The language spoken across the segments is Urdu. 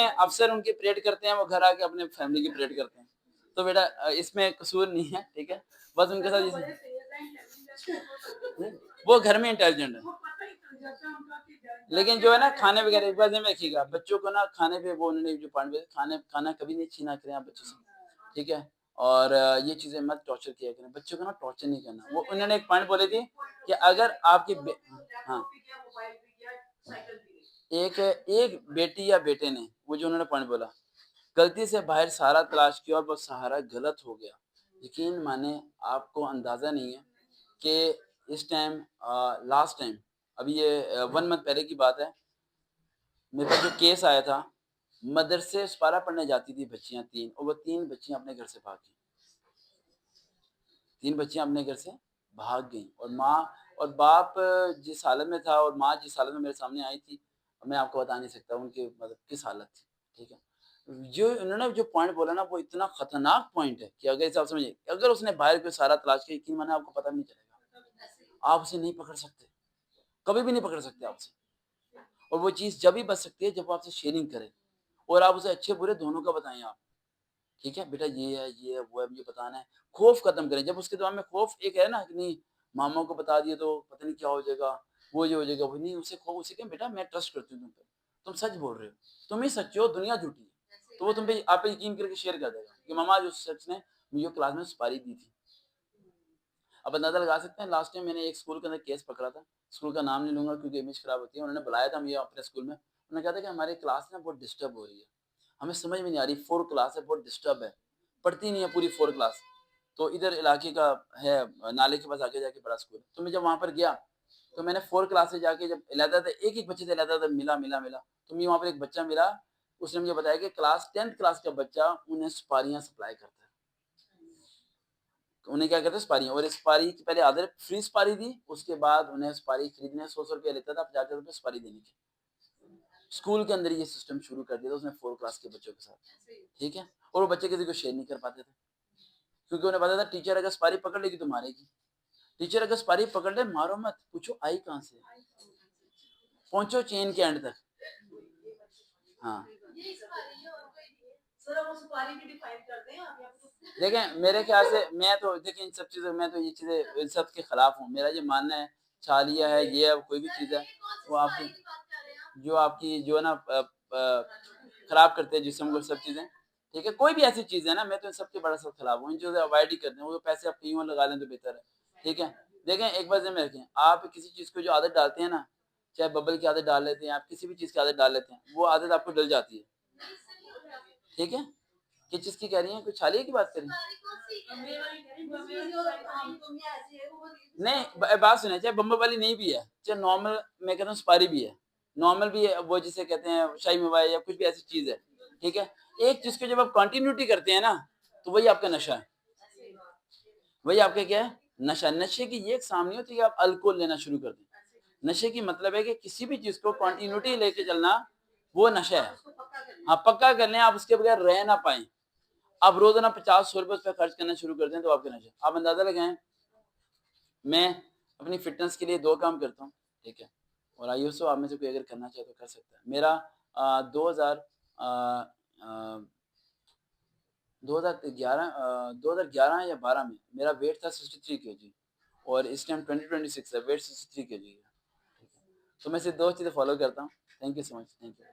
ہیں افسر ان کی پریڈ کرتے ہیں، وہ گھر آ کے اپنے فیملی کی پریڈ کرتے ہیں. تو بیٹا اس میں قصور نہیں ہے، ٹھیک ہے، بس ان کے ساتھ وہ گھر میں انٹیلیجنٹ ہے. لیکن جو ہے نا کھانے وغیرہ ایک بار میں رکھیے گا بچوں کو نا کھانے پہ وہ انہوں نے جو پوائنٹ کھانا کبھی نہیں چھینا کریں آپ بچوں سے، ٹھیک ہے. اور یہ چیزیں مت ٹارچر کیا کریں بچوں کو نا، ٹارچر نہیں کرنا. وہ انہوں نے ایک پوائنٹ بولے تھے کہ اگر آپ کی ہاں ایک بیٹی یا بیٹے نے وہ جو انہوں نے پوائنٹ بولا غلطی سے باہر سہارا تلاش کیا اور وہ سہارا غلط ہو گیا. یقین مانے آپ کو اندازہ نہیں ہے کہ اس ٹائم لاسٹ ٹائم ابھی یہ 1 منتھ پہلے کی بات ہے، میرے پاس جو کیس آیا تھا، مدرسے سپارہ پڑھنے جاتی تھی بچیاں 3، اور وہ 3 بچیاں اپنے گھر سے بھاگ گئیں. 3 بچیاں اپنے گھر سے بھاگ گئیں، اور ماں اور باپ جس حالت میں تھا اور ماں جس حالت میں میرے سامنے آئی تھی میں آپ کو بتا نہیں سکتا ان کی مطلب کس حالت تھی. ٹھیک ہے، جو انہوں نے جو پوائنٹ بولا نا وہ اتنا خطرناک پوائنٹ ہے کہ اگر آپ سمجھے اگر اس نے باہر کوئی سارا تلاش کیا یقین مانے آپ کو پتہ نہیں چلے گا، آپ اسے نہیں پکڑ سکتے، کبھی بھی نہیں پکڑ سکتے آپ سے. اور وہ چیز جب ہی بچ سکتی ہے جب آپ سے شیئرنگ کریں اور آپ اسے اچھے برے دونوں کا بتائیں آپ. ٹھیک ہے بیٹا یہ ہے وہ ہے مجھے بتانا ہے، خوف ختم کریں. جب اس کے دماغ میں خوف ایک ہے نا کہ نہیں ماما کو بتا دیے تو پتہ نہیں کیا ہو جائے گا، وہ یہ ہو جائے گا، وہ نہیں، اسے خوف اسے کہ بیٹا میں ٹرسٹ کرتی ہوں تم پہ، تم سچ بول رہے ہو، تم ہی سچ ہو، دنیا جھوٹی ہے. تو وہ تم پہ آپ پہ یقین کر کے شیئر کر دے گا کہ ماما جو سچ نے مجھے کلاس میں سپاری دی تھی. اب اندازہ لگا سکتے ہیں لاسٹ ٹائم میں نے ایک اسکول کے اندر کیس پکڑا تھا، اسکول کا نام نہیں لوں گا کیونکہ امیج خراب ہوتی ہے. انہوں نے بلایا تھا مجھے اپنے اسکول میں، انہوں نے کہا تھا کہ ہماری کلاس نا بہت ڈسٹرب ہو رہی ہے، ہمیں سمجھ میں نہیں آ رہی، 4 کلاس ہے بہت ڈسٹرب ہے، پڑھتی نہیں ہے پوری 4 کلاس. تو ادھر علاقے کا ہے نالے کے پاس آگے جا کے بڑا اسکول. تو میں جب وہاں پر گیا تو میں نے 4 کلاس سے جا کے جب علیحدہ تھا ایک بچے سے علیحدہ تھا ملا تو مجھے وہاں پر ایک بچہ ملا، اس نے مجھے بتایا کہ کلاس 10th کلاس کا بچہ انہیں سپاریاں سپلائی کرتا ہے. انہیں کیا کرتے سپاریاں، اور سپاری کی پہلے عادت فری سپاری دی، اس کے بعد انہیں سپاری خریدنے 100 روپیہ لیتا تھا، 50 روپے سپاری دینے کی. اسکول کے اندر یہ سسٹم شروع کر دیا تھا اس نے 4 کلاس کے بچوں کے ساتھ. ٹھیک ہے، اور وہ بچے کسی کو شیئر نہیں کر پاتے تھے کیونکہ انہیں پتا تھا ٹیچر اگر سپاری پکڑ لے گی تو مارے گی. ٹیچر اگر سپاری پکڑ لے مارو مت، پوچھو آئی کہاں سے، پہنچو چین کے اینڈ تک. ہاں دیکھیں میرے خیال سے میں تو دیکھیں ان سب چیزوں میں تو یہ چیزیں ان سب کے خلاف ہوں. میرا یہ ماننا ہے چھالیا ہے یہ ہے کوئی بھی چیز ہے وہ آپ کی جو ہے نا خراب کرتے ہیں جسم کو سب چیزیں. ٹھیک ہے، کوئی بھی ایسی چیز ہے نا میں تو ان سب کے بڑا سب خلاف ہوں. ان چیزیں اوائڈ ہی کرتے ہیں، وہ پیسے آپ کہیں لگا لیں تو بہتر ہے. ٹھیک ہے، دیکھیں ایک بار ذہن میں رکھیں، آپ کسی چیز کو جو عادت ڈالتے ہیں نا، چاہے ببل کی عادت ڈال لیتے ہیں آپ، کسی بھی چیز کی عادت ڈال لیتے ہیں، وہ عادت آپ کو ڈل جاتی ہے. ٹھیک ہے، کس چیز کی کہہ رہی ہیں، کوئی چھالیے کی بات کریں؟ نہیں بات سنیں، چاہے بمبر والی نہیں بھی ہے، چاہے نارمل میں کہتا ہوں سپاری بھی ہے، نارمل بھی ہے، وہ جسے کہتے ہیں شاہی موائی یا کچھ بھی ایسی چیز ہے. ٹھیک ہے، ایک چیز کو جب آپ کنٹینیوٹی کرتے ہیں نا تو وہی آپ کا نشہ ہے، وہی آپ کا کیا ہے نشہ. نشے کی یہ ایک سامنے ہوتی ہے کہ آپ الکوہل لینا شروع کر دیں. نشے کی مطلب ہے کہ کسی بھی چیز کو کنٹینیوٹی لے کے چلنا وہ نشہ ہے. ہاں پکا کر لیں، آپ اس کے بغیر رہ نہ پائیں. آپ روزانہ 50-100 روپے اس پہ خرچ کرنا شروع کر دیں تو آپ کا نشہ. آپ اندازہ لگائیں میں اپنی فٹنس کے لیے 2 کام کرتا ہوں. ٹھیک ہے، اور آئیے سو آپ میں سے کوئی اگر کرنا چاہے تو کر سکتا ہے. میرا 2011 یا 12 میں میرا ویٹ تھا 63 کے جی، اور اس ٹائم 2026 ہے، ویٹ 63 کے جی ہے. تو میں صرف 2 چیزیں فالو کرتا ہوں. Thank you so much, thank you.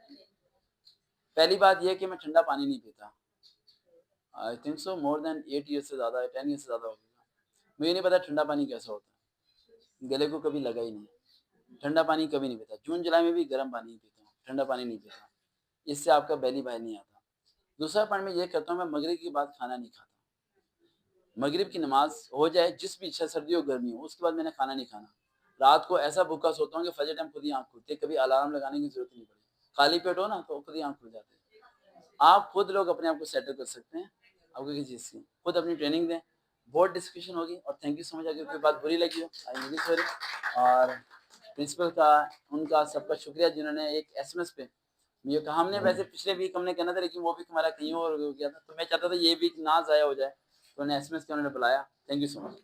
پہلی بات یہ کہ میں ٹھنڈا پانی نہیں پیتا. I think so more then 8 year سے زیادہ ہے، 10 ایئر سے زیادہ ہو گیا. مجھے نہیں پتا ٹھنڈا پانی کیسا ہوتا ہے، گلے کو کبھی لگا ہی نہیں. ٹھنڈا پانی کبھی نہیں پیتا. جون جولائی میں بھی گرم پانی نہیں پیتا ہوں، ٹھنڈا پانی نہیں پیتا. اس سے آپ کا بیلی باہر نہیں آتا. دوسرا پوائنٹ میں یہ کرتا ہوں، میں مغرب کے بعد کھانا نہیں کھاتا. مغرب کی نماز ہو جائے جس بھی سردی ہو گرمی ہو اس کے بعد میں نے کھانا نہیں کھانا. رات کو ایسا بھوکا سوتا ہوں کہ فجر ٹائم خود ہی آنکھ کھلتی ہے، کبھی الارم لگانے کی ضرورت نہیں پڑی. خالی پیٹ ہو نا تو خود ہی آنکھ کھل جاتی ہے. آپ خود لوگ اپنے آپ کو سیٹل کر سکتے ہیں. آپ کو کسی چیز کی خود اپنی ٹریننگ دیں. بہت ڈسکشن ہوگی اور تھینک یو سو مچ. اگر کوئی بات بری لگی ہو آئی ویری سوری. اور پرنسپل کا ان کا سب کا شکریہ جنہوں نے ایک ایس ایم ایس پہ یہ کہا. ہم نے ویسے پچھلے ویک ہم نے کہنا تھا لیکن وہ ویک ہمارا کہیں اور ہو گیا تھا، تو میں چاہتا تھا یہ ویک نہ ضائع ہو جائے، تو انہیں ایس ایم ایس کے انہوں نے بلایا. Thank you so much.